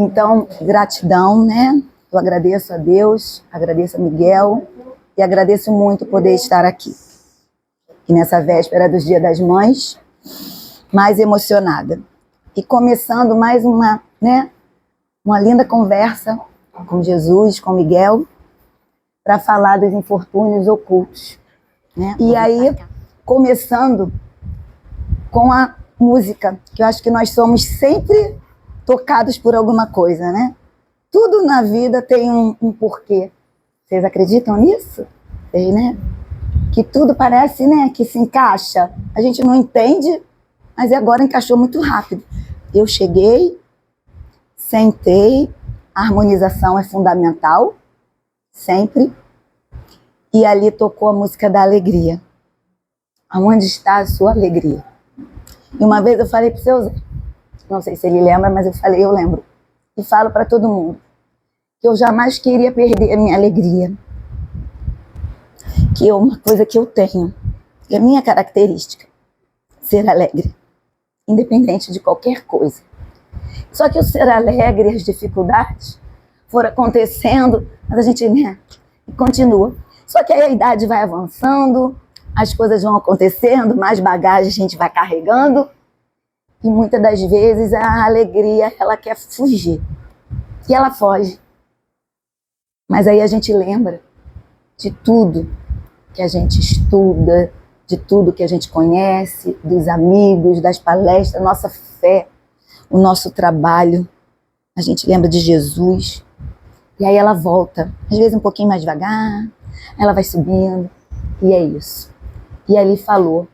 Então, gratidão, né? Eu agradeço a Deus, agradeço a Miguel e agradeço muito poder estar aqui. E nessa véspera do Dia das Mães, mais emocionada. E começando mais uma linda conversa com Jesus, com Miguel, para falar dos infortúnios ocultos. Né? E aí, começando com a música, que eu acho que nós somos sempre tocados por alguma coisa, né? Tudo na vida tem um porquê. Vocês acreditam nisso? Sei, né? Que tudo parece, né, que se encaixa. A gente não entende, mas agora encaixou muito rápido. Eu cheguei, sentei, a harmonização é fundamental, sempre. E ali tocou a música da alegria. Aonde está a sua alegria? E uma vez eu falei para o seu Zé, não sei se ele lembra, mas eu lembro. E falo para todo mundo que eu jamais queria perder a minha alegria. Que é uma coisa que eu tenho, que é minha característica, ser alegre, independente de qualquer coisa. Só que o ser alegre, as dificuldades foram acontecendo, mas a gente continua. Só que aí a idade vai avançando, as coisas vão acontecendo, mais bagagem a gente vai carregando, e muitas das vezes a alegria, ela quer fugir, e ela foge. Mas aí a gente lembra de tudo que a gente estuda, de tudo que a gente conhece, dos amigos, das palestras, nossa fé, o nosso trabalho. A gente lembra de Jesus, e aí ela volta, às vezes um pouquinho mais devagar, ela vai subindo, e é isso. E ali falou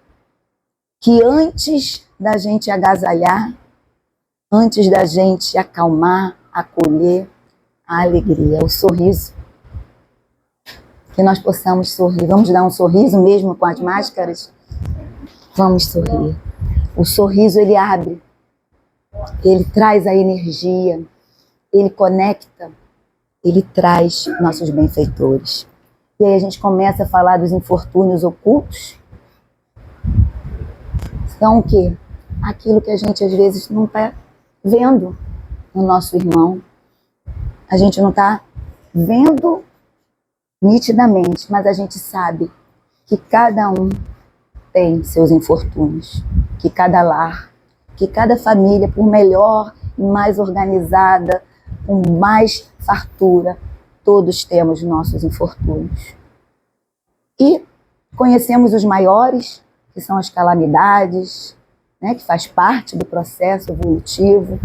que antes da gente agasalhar, antes da gente acalmar, acolher, a alegria, o sorriso, que nós possamos sorrir. Vamos dar um sorriso mesmo com as máscaras? Vamos sorrir. O sorriso, ele abre, ele traz a energia, ele conecta, ele traz nossos benfeitores. E aí a gente começa a falar dos infortúnios ocultos. São o quê? Aquilo que a gente às vezes não está vendo no nosso irmão. A gente não está vendo nitidamente, mas a gente sabe que cada um tem seus infortúnios, que cada lar, que cada família, por melhor e mais organizada, com mais fartura, todos temos nossos infortúnios. E conhecemos os maiores, que são as calamidades, né, que faz parte do processo evolutivo.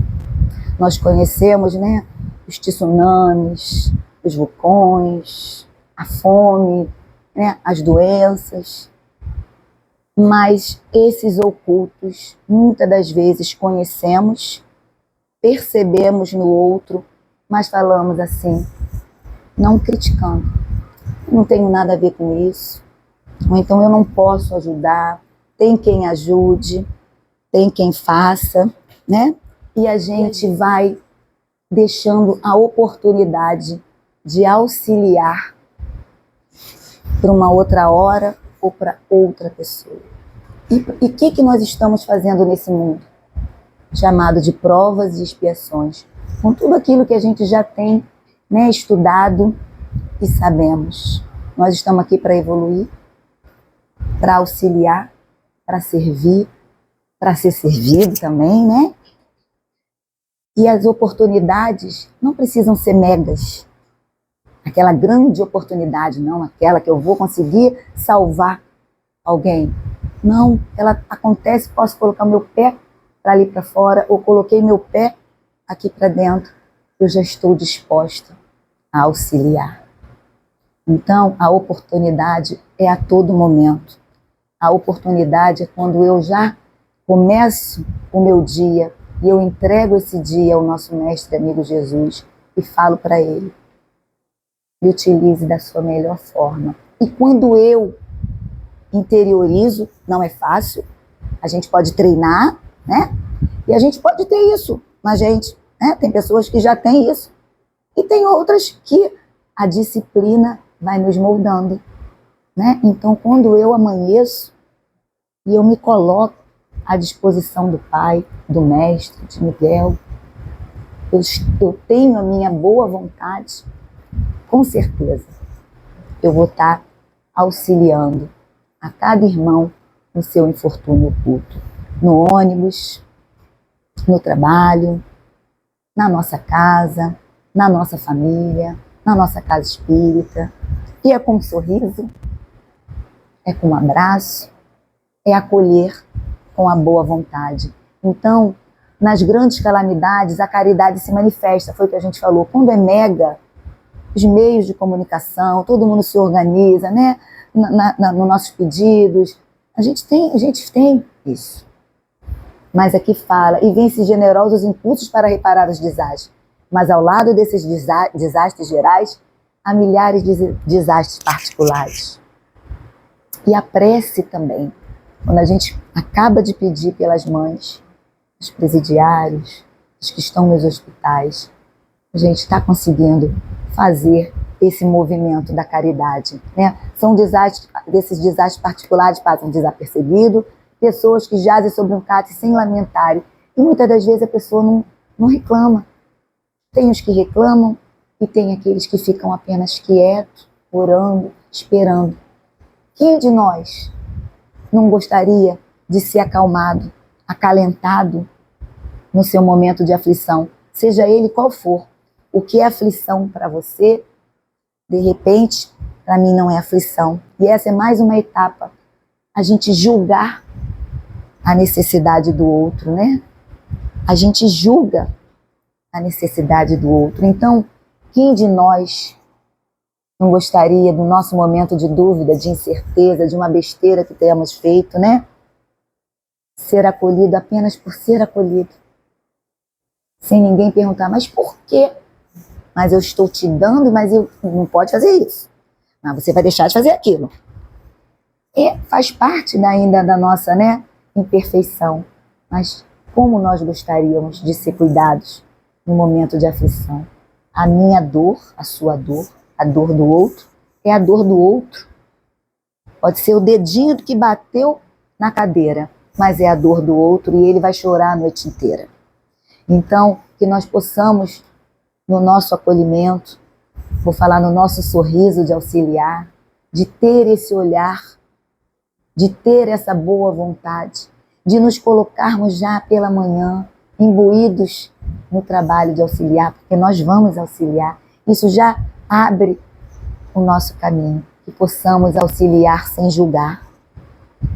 Nós conhecemos, né, os tsunamis, os vulcões, a fome, né, as doenças. Mas esses ocultos, muitas das vezes conhecemos, percebemos no outro, mas falamos assim, não criticando. Não tenho nada a ver com isso. Ou então eu não posso ajudar. Tem quem ajude, tem quem faça, né? E a gente vai deixando a oportunidade de auxiliar para uma outra hora ou para outra pessoa. E o que nós estamos fazendo nesse mundo? Chamado de provas e expiações. Com tudo aquilo que a gente já tem, né, estudado e sabemos. Nós estamos aqui para evoluir, para auxiliar, para servir, para ser servido também, né? E as oportunidades não precisam ser megas. Aquela grande oportunidade, não aquela que eu vou conseguir salvar alguém. Não, ela acontece, posso colocar meu pé para ali para fora, ou coloquei meu pé aqui para dentro, eu já estou disposta a auxiliar. Então, a oportunidade é a todo momento. A oportunidade é quando eu já começo o meu dia e eu entrego esse dia ao nosso mestre amigo Jesus e falo para ele, me utilize da sua melhor forma. E quando eu interiorizo, não é fácil, a gente pode treinar, né? E a gente pode ter isso na gente, né? Tem pessoas que já têm isso e tem outras que a disciplina vai nos moldando, né? Então, quando eu amanheço e eu me coloco à disposição do Pai, do Mestre, de Miguel, eu tenho a minha boa vontade, com certeza eu vou estar auxiliando a cada irmão no seu infortúnio oculto, no ônibus, no trabalho, na nossa casa, na nossa família, na nossa casa espírita. E é com um sorriso, é com um abraço, é acolher com a boa vontade. Então, nas grandes calamidades, a caridade se manifesta, foi o que a gente falou. Quando é mega, os meios de comunicação, todo mundo se organiza, né? Nos nossos pedidos, a gente tem isso. Mas aqui fala, e vence generosos impulsos para reparar os desastres. Mas ao lado desses desastres gerais, há milhares de desastres particulares. E a prece também. Quando a gente acaba de pedir pelas mães, os presidiários, os que estão nos hospitais, a gente está conseguindo fazer esse movimento da caridade, né? Desses desastres particulares passam desapercebidos, pessoas que jazem sobre um catre sem lamentarem, e muitas das vezes a pessoa não reclama. Tem os que reclamam e tem aqueles que ficam apenas quietos, orando, esperando. Quem de nós não gostaria de ser acalmado, acalentado no seu momento de aflição, seja ele qual for? O que é aflição para você, de repente, para mim não é aflição. E essa é mais uma etapa, a gente julgar a necessidade do outro, né? A gente julga a necessidade do outro. Então, quem de nós não gostaria do nosso momento de dúvida, de incerteza, de uma besteira que tenhamos feito, né? Ser acolhido apenas por ser acolhido. Sem ninguém perguntar, mas por quê? Mas eu estou te dando, mas eu não pode fazer isso. Mas você vai deixar de fazer aquilo. E faz parte ainda da nossa, né, imperfeição. Mas como nós gostaríamos de ser cuidados no momento de aflição? A minha dor, a sua dor, a dor do outro, é a dor do outro. Pode ser o dedinho que bateu na cadeira, mas é a dor do outro e ele vai chorar a noite inteira. Então, que nós possamos, no nosso acolhimento, vou falar no nosso sorriso de auxiliar, de ter esse olhar, de ter essa boa vontade, de nos colocarmos já pela manhã, imbuídos no trabalho de auxiliar, porque nós vamos auxiliar. Isso já abre o nosso caminho, que possamos auxiliar sem julgar,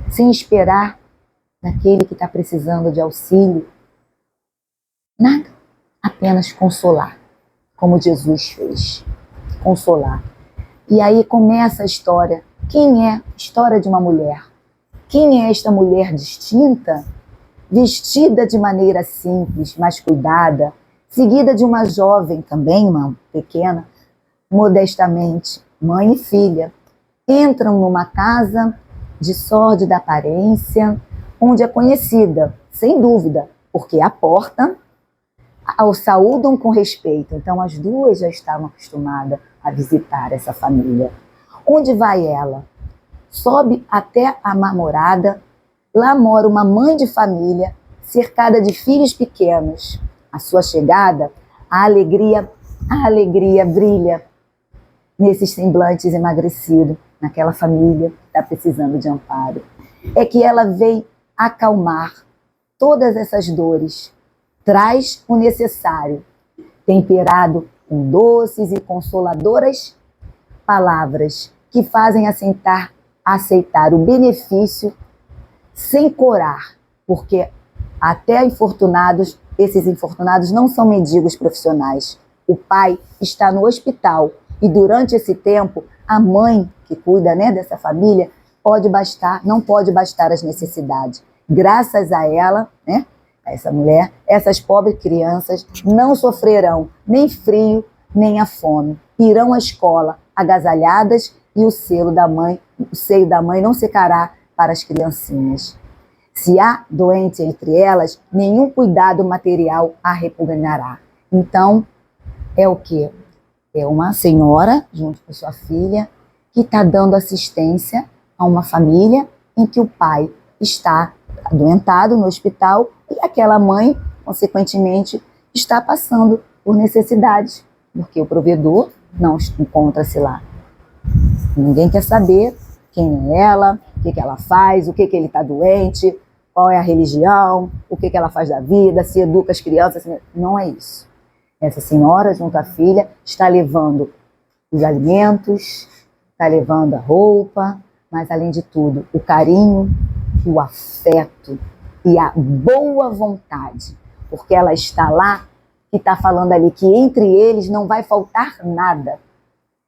sem esperar daquele que está precisando de auxílio, nada, apenas consolar, como Jesus fez, consolar. E aí começa a história. Quem é? História de uma mulher. Quem é esta mulher distinta, vestida de maneira simples, mas cuidada, seguida de uma jovem também, uma pequena, modestamente, mãe e filha, entram numa casa de sórdida aparência, onde é conhecida, sem dúvida, porque a porta o saúdam com respeito. Então as duas já estavam acostumadas a visitar essa família. Onde vai ela? Sobe até a marmorada, lá mora uma mãe de família, cercada de filhos pequenos. A sua chegada, a alegria brilha nesses semblantes emagrecidos, naquela família que está precisando de amparo. É que ela vem acalmar todas essas dores, traz o necessário, temperado com doces e consoladoras palavras que fazem aceitar o benefício sem corar, porque até infortunados, esses infortunados não são mendigos profissionais. O pai está no hospital e durante esse tempo a mãe que cuida, né, dessa família não pode bastar as necessidades. Graças a ela, né, a essa mulher, essas pobres crianças não sofrerão nem frio nem a fome. Irão à escola agasalhadas e o seio da mãe não secará para as criancinhas. Se há doente entre elas, nenhum cuidado material a repugnará. Então, é o quê? É uma senhora, junto com sua filha, que está dando assistência a uma família em que o pai está adoentado no hospital e aquela mãe, consequentemente, está passando por necessidade, porque o provedor não encontra-se lá. Ninguém quer saber quem é ela, o que ela faz, o que ele está doente, qual é a religião, o que ela faz da vida, se educa as crianças. Não é isso. Essa senhora, junto à filha, está levando os alimentos, está levando a roupa, mas, além de tudo, o carinho, o afeto e a boa vontade, porque ela está lá e está falando ali que entre eles não vai faltar nada.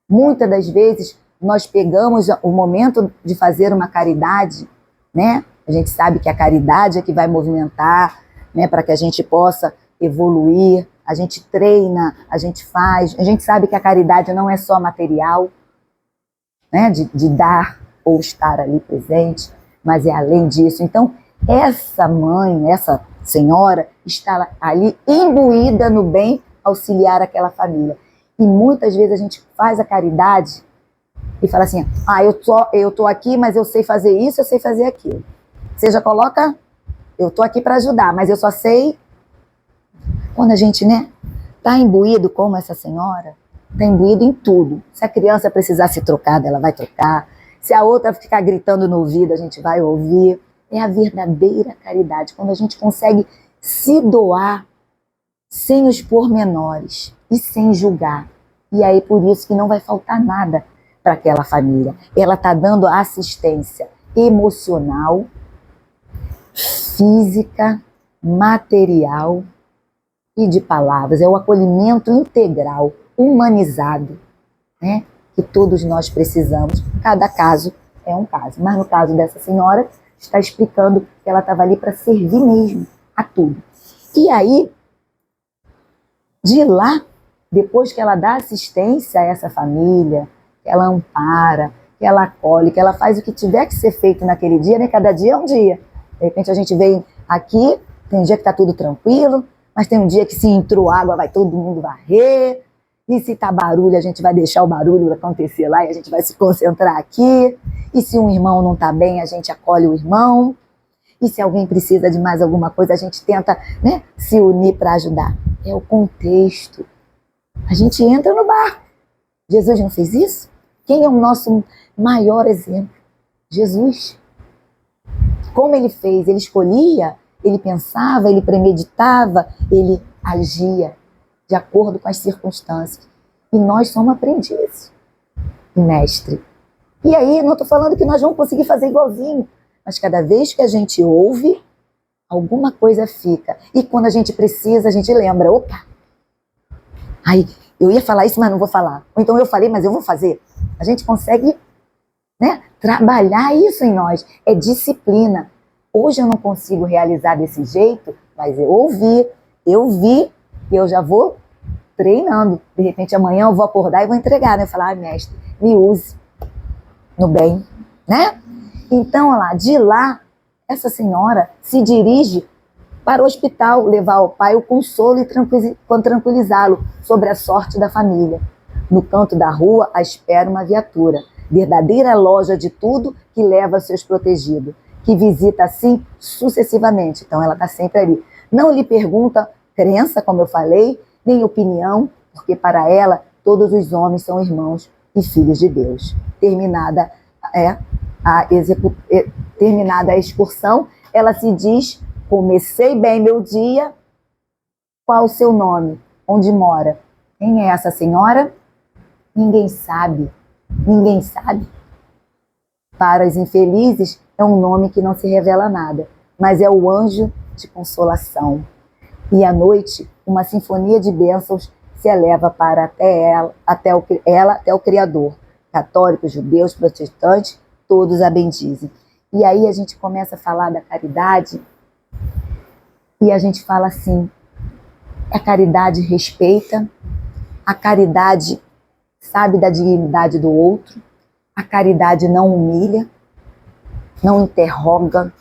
Muitas das vezes, nós pegamos o momento de fazer uma caridade, né? A gente sabe que a caridade é que vai movimentar, né, para que a gente possa evoluir. A gente treina, a gente faz. A gente sabe que a caridade não é só material, né, de dar ou estar ali presente, mas é além disso. Então, essa mãe, essa senhora, está ali imbuída no bem, auxiliar aquela família. E muitas vezes a gente faz a caridade e fala assim, eu tô aqui, mas eu sei fazer isso, eu sei fazer aquilo. Você já coloca, eu tô aqui para ajudar, mas eu só sei... Quando a gente, né, tá imbuído como essa senhora, tá imbuído em tudo. Se a criança precisar ser trocada, ela vai trocar. Se a outra ficar gritando no ouvido, a gente vai ouvir. É a verdadeira caridade, quando a gente consegue se doar sem os pormenores e sem julgar. E aí por isso que não vai faltar nada para aquela família. Ela está dando assistência emocional, física, material e de palavras. É o acolhimento integral, humanizado, né, que todos nós precisamos. Cada caso é um caso. Mas no caso dessa senhora, está explicando que ela estava ali para servir mesmo a tudo. E aí, de lá, depois que ela dá assistência a essa família, que ela ampara, que ela acolhe, que ela faz o que tiver que ser feito naquele dia, né? Cada dia é um dia. De repente a gente vem aqui, tem um dia que está tudo tranquilo, mas tem um dia que se entrou água, vai todo mundo varrer, e se tá barulho, a gente vai deixar o barulho acontecer lá e a gente vai se concentrar aqui, e se um irmão não está bem, a gente acolhe o irmão, e se alguém precisa de mais alguma coisa, a gente tenta, né, se unir para ajudar. É o contexto. A gente entra no barco. Jesus não fez isso? Quem é o nosso maior exemplo? Jesus. Como ele fez? Ele escolhia, ele pensava, ele premeditava, ele agia de acordo com as circunstâncias. E nós somos aprendizes, mestre. E aí, não estou falando que nós vamos conseguir fazer igualzinho, mas cada vez que a gente ouve, alguma coisa fica. E quando a gente precisa, a gente lembra, opa, aí eu ia falar isso, mas não vou falar. Ou então eu falei, mas eu vou fazer. A gente consegue, né, trabalhar isso em nós. É disciplina. Hoje eu não consigo realizar desse jeito, mas eu vi, e eu já vou treinando. De repente amanhã eu vou acordar e vou entregar, né? Falar, mestre, me use no bem, né? Então, olha lá, de lá, essa senhora se dirige para o hospital, levar ao pai o consolo e tranquilizá-lo sobre a sorte da família. No canto da rua, à espera uma viatura, verdadeira loja de tudo que leva seus protegidos, que visita assim sucessivamente. Então, ela está sempre ali. Não lhe pergunta crença, como eu falei, nem opinião, porque para ela todos os homens são irmãos e filhos de Deus. Terminada a excursão, ela se diz, comecei bem meu dia, qual o seu nome? Onde mora? Quem é essa senhora? Ninguém sabe. Ninguém sabe. Para os infelizes, é um nome que não se revela nada, mas é o anjo de consolação. E à noite, uma sinfonia de bênçãos se eleva para até o Criador. Católicos, judeus, protestantes, todos a bendizem. E aí a gente começa a falar da caridade, e a gente fala assim, a caridade respeita, a caridade sabe da dignidade do outro, a caridade não humilha, não interroga,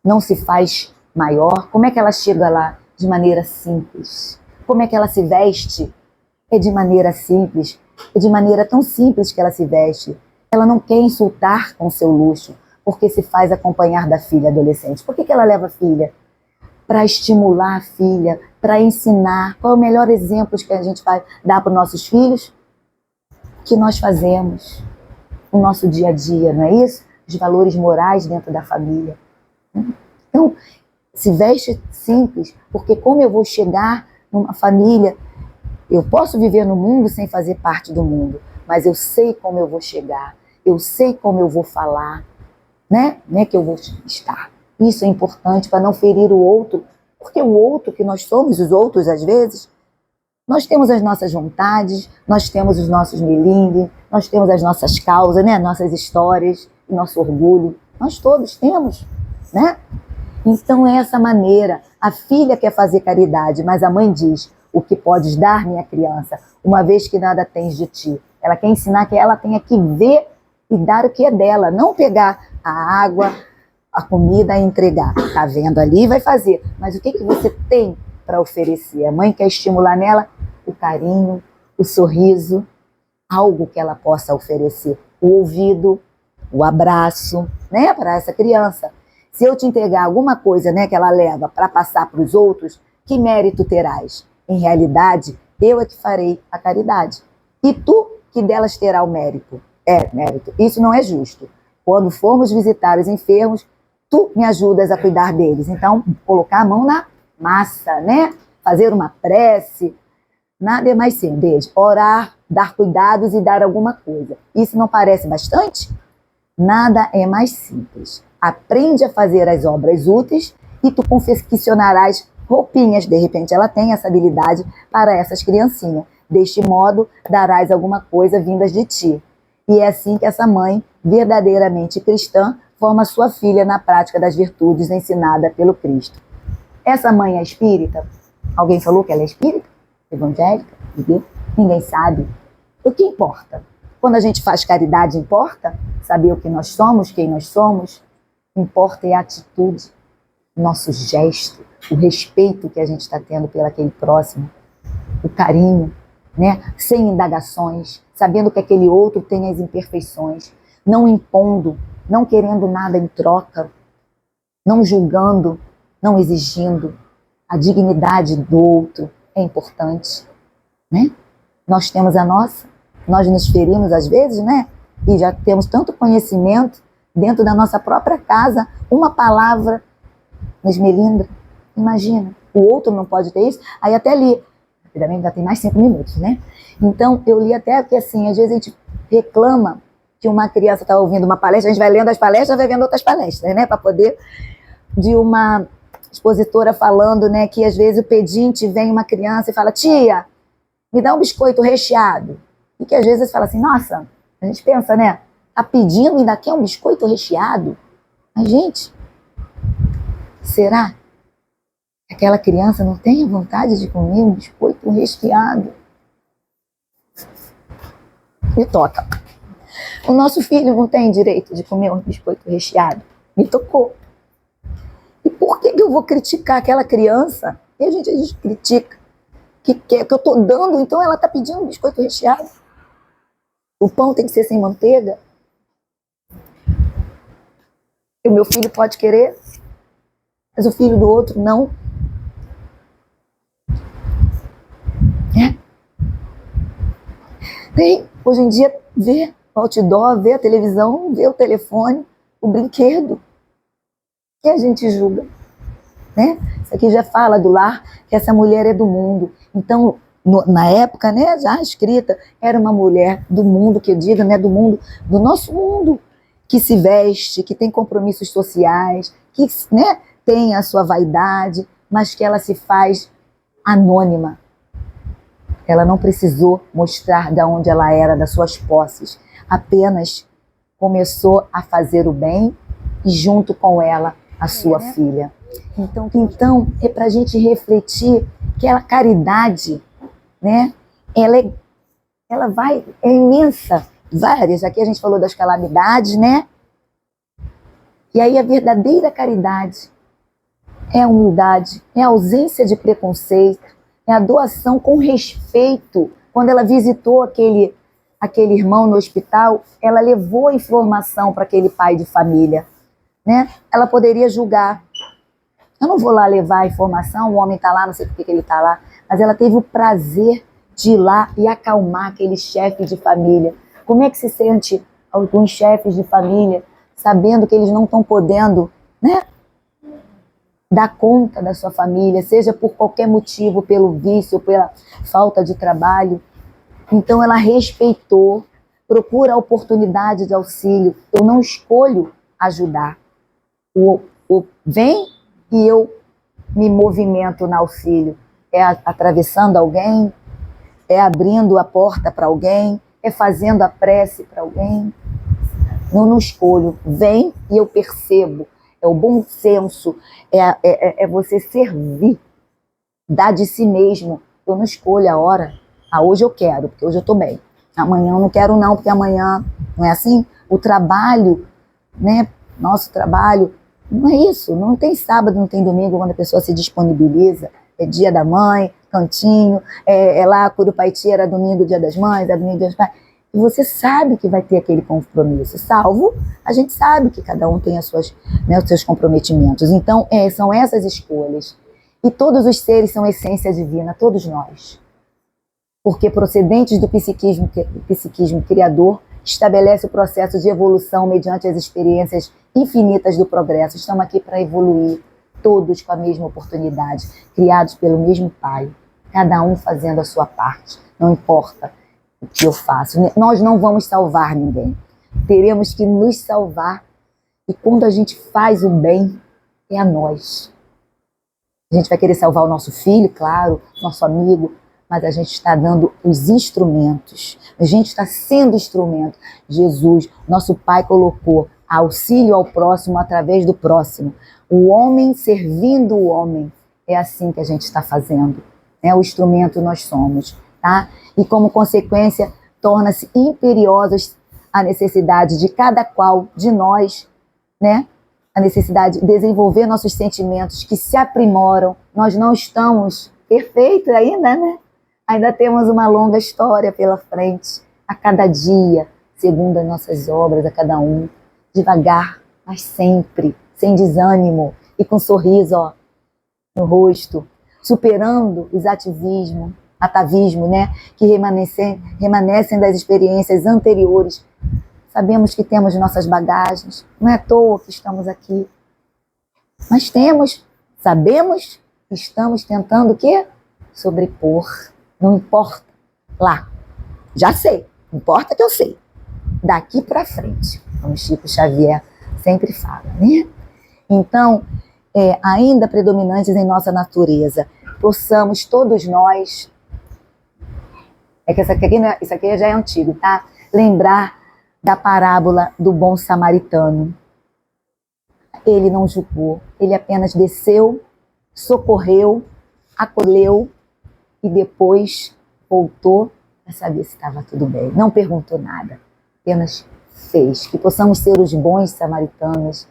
não se faz maior. Como é que ela chega lá? De maneira simples. Como é que ela se veste? É de maneira simples. É de maneira tão simples que ela se veste. Ela não quer insultar com seu luxo, porque se faz acompanhar da filha adolescente. Por que ela leva a filha? Para estimular a filha, para ensinar? Qual é o melhor exemplo que a gente vai dar para os nossos filhos? O que nós fazemos no nosso dia a dia, não é isso? Os valores morais dentro da família. Então, se veste simples, porque como eu vou chegar numa família, eu posso viver no mundo sem fazer parte do mundo, mas eu sei como eu vou chegar, eu sei como eu vou falar, né? Não é que eu vou estar. Isso é importante para não ferir o outro, porque o outro que nós somos, os outros às vezes, nós temos as nossas vontades, nós temos os nossos melindres, nós temos as nossas causas, né? Nossas histórias, nosso orgulho, nós todos temos, né? Então é essa maneira, a filha quer fazer caridade, mas a mãe diz, o que podes dar, minha criança, uma vez que nada tens de ti. Ela quer ensinar que ela tenha que ver e dar o que é dela, não pegar a água, a comida e entregar. Tá vendo ali, vai fazer. Mas o que você tem para oferecer? A mãe quer estimular nela o carinho, o sorriso, algo que ela possa oferecer. O ouvido, o abraço, né, para essa criança. Se eu te entregar alguma coisa, né, que ela leva para passar para os outros, que mérito terás? Em realidade, eu é que farei a caridade. E tu que delas terá o mérito. É, mérito. Isso não é justo. Quando formos visitar os enfermos, tu me ajudas a cuidar deles. Então, colocar a mão na massa, né? Fazer uma prece. Nada é mais simples. Orar, dar cuidados e dar alguma coisa. Isso não parece bastante? Nada é mais simples. Aprende a fazer as obras úteis e tu confeccionarás roupinhas. De repente ela tem essa habilidade para essas criancinhas. Deste modo, darás alguma coisa vindas de ti. E é assim que essa mãe, verdadeiramente cristã, forma sua filha na prática das virtudes ensinada pelo Cristo. Essa mãe é espírita? Alguém falou que ela é espírita? Evangélica? Entendeu? Ninguém sabe. O que importa? Quando a gente faz caridade, importa saber o que nós somos, quem nós somos. Importa é a atitude, nosso gesto, o respeito que a gente está tendo pelo aquele próximo, o carinho, né? Sem indagações, sabendo que aquele outro tem as imperfeições, não impondo, não querendo nada em troca, não julgando, não exigindo. A dignidade do outro é importante, né? Nós temos a nossa, nós nos ferimos às vezes, né? E já temos tanto conhecimento dentro da nossa própria casa, uma palavra nos melindra. Imagina, o outro não pode ter isso. Aí até li, rapidamente, já tem mais 5 minutos, né? Então, eu li até que, assim, às vezes a gente reclama que uma criança está ouvindo uma palestra, a gente vai lendo as palestras, vai vendo outras palestras, né? Para poder, de uma expositora falando, né, que às vezes o pedinte vem uma criança e fala, tia, me dá um biscoito recheado. E que às vezes fala assim, nossa, a gente pensa, né? Tá pedindo e ainda quer um biscoito recheado? Mas, gente, será que aquela criança não tem vontade de comer um biscoito recheado? Me toca. O nosso filho não tem direito de comer um biscoito recheado? Me tocou. E por que eu vou criticar aquela criança? E a gente critica que eu estou dando, então ela está pedindo um biscoito recheado. O pão tem que ser sem manteiga. E o meu filho pode querer, mas o filho do outro não. Tem, hoje em dia, vê o outdoor, vê a televisão, vê o telefone, o brinquedo. E a gente julga, né? Isso aqui já fala do lar, que essa mulher é do mundo. Então, na época, né, já escrita, era uma mulher do mundo, que eu digo, né, do mundo, do nosso mundo, que se veste, que tem compromissos sociais, que, né, tem a sua vaidade, mas que ela se faz anônima. Ela não precisou mostrar de onde ela era, das suas posses. Apenas começou a fazer o bem e junto com ela a sua filha. Então é para a gente refletir que a caridade, né, ela é imensa. Várias, aqui a gente falou das calamidades, né? E aí a verdadeira caridade é a humildade, é a ausência de preconceito, é a doação com respeito. Quando ela visitou aquele irmão no hospital, ela levou a informação para aquele pai de família, né? Ela poderia julgar, Eu não vou lá levar a informação, o homem está lá, não sei por que ele está lá, mas ela teve o prazer de ir lá e acalmar aquele chefe de família. Como é que se sente alguns chefes de família sabendo que eles não estão podendo, né, dar conta da sua família, seja por qualquer motivo, pelo vício, pela falta de trabalho? Então ela respeitou, procura a oportunidade de auxílio. Eu não escolho ajudar. Vem e eu me movimento no auxílio. É atravessando alguém, é abrindo a porta para alguém, é fazendo a prece para alguém. Eu não escolho. Vem e eu percebo. É o bom senso, é você servir, dar de si mesmo. Eu não escolho a hora. Hoje eu quero, porque hoje eu estou bem. Amanhã eu não quero não, porque amanhã não é assim. O trabalho, né? Nosso trabalho, não é isso. Não tem sábado, não tem domingo, quando a pessoa se disponibiliza. É dia da mãe, cantinho, é lá Curupaiti, era domingo, dia das mães, é domingo, dia dos pais. E você sabe que vai ter aquele compromisso, salvo a gente sabe que cada um tem as suas, né, os seus comprometimentos. Então, são essas escolhas. E todos os seres são essência divina, todos nós. Porque procedentes do psiquismo criador, estabelece o processo de evolução mediante as experiências infinitas do progresso. Estamos aqui para evoluir, todos com a mesma oportunidade, criados pelo mesmo Pai, cada um fazendo a sua parte. Não importa o que eu faço, nós não vamos salvar ninguém. Teremos que nos salvar, e quando a gente faz o bem, é a nós. A gente vai querer salvar o nosso filho, claro, nosso amigo, mas a gente está dando os instrumentos. A gente está sendo instrumento. Jesus, nosso Pai, colocou auxílio ao próximo através do próximo. O homem servindo o homem. É assim que a gente está fazendo. O instrumento nós somos. Tá? E como consequência, torna-se imperiosa a necessidade de cada qual de nós, né? A necessidade de desenvolver nossos sentimentos que se aprimoram. Nós não estamos perfeitos ainda, né? Ainda temos uma longa história pela frente, a cada dia, segundo as nossas obras, a cada um, devagar, mas sempre, sem desânimo e com um sorriso no rosto, superando os atavismos, né, que remanescem das experiências anteriores. Sabemos que temos nossas bagagens, não é à toa que estamos aqui, mas sabemos que estamos tentando o quê? Sobrepor. Não importa. Lá. Já sei. Importa que eu sei. Daqui para frente. Como Chico Xavier sempre fala, né? Então, ainda predominantes em nossa natureza, possamos todos nós... que isso aqui já é antigo, tá? Lembrar da parábola do bom samaritano. Ele não julgou. Ele apenas desceu, socorreu, acolheu, e depois voltou para saber se estava tudo bem. Não perguntou nada, apenas fez. Que possamos ser os bons samaritanos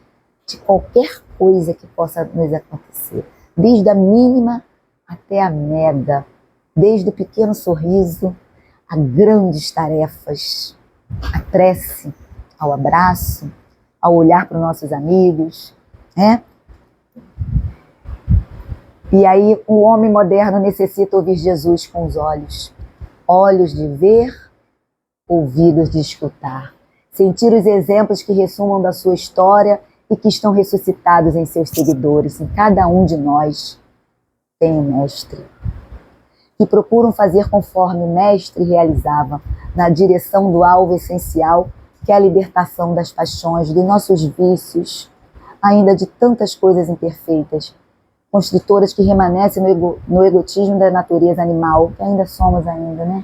de qualquer coisa que possa nos acontecer. Desde a mínima até a mega. Desde o pequeno sorriso a grandes tarefas. A prece, ao abraço, ao olhar para os nossos amigos, né? E aí o homem moderno necessita ouvir Jesus com os olhos. Olhos de ver, ouvidos de escutar. Sentir os exemplos que ressumam da sua história e que estão ressuscitados em seus seguidores. Em cada um de nós tem um mestre. Que procuram fazer conforme o mestre realizava, na direção do alvo essencial, que é a libertação das paixões, dos nossos vícios, ainda de tantas coisas imperfeitas, construtoras que remanescem no egotismo da natureza animal, que ainda somos né?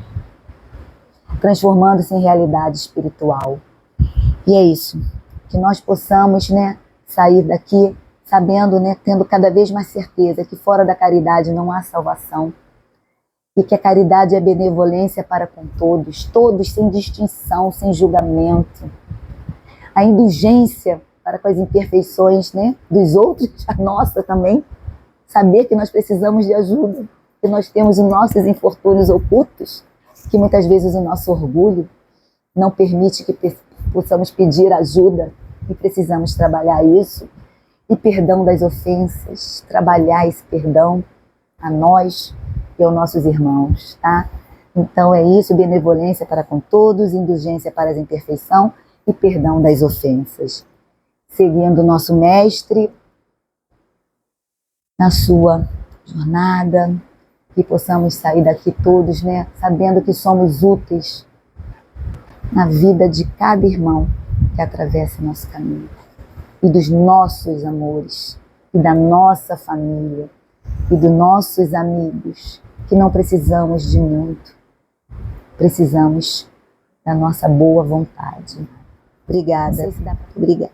Transformando-se em realidade espiritual. E é isso, que nós possamos, né, sair daqui sabendo, né, tendo cada vez mais certeza que fora da caridade não há salvação, e que a caridade é benevolência para com todos, todos sem distinção, sem julgamento. A indulgência para com as imperfeições, né, dos outros, a nossa também. Saber que nós precisamos de ajuda, que nós temos os nossos infortúnios ocultos, que muitas vezes o nosso orgulho não permite que possamos pedir ajuda, e precisamos trabalhar isso. e perdão das ofensas, trabalhar esse perdão a nós e aos nossos irmãos, tá? Então é isso, benevolência para com todos, indulgência para as imperfeições e perdão das ofensas. Seguindo o nosso mestre na sua jornada, que possamos sair daqui todos, né, sabendo que somos úteis na vida de cada irmão que atravessa nosso caminho, e dos nossos amores, e da nossa família, e dos nossos amigos, que não precisamos de muito, precisamos da nossa boa vontade. Obrigada. Obrigada.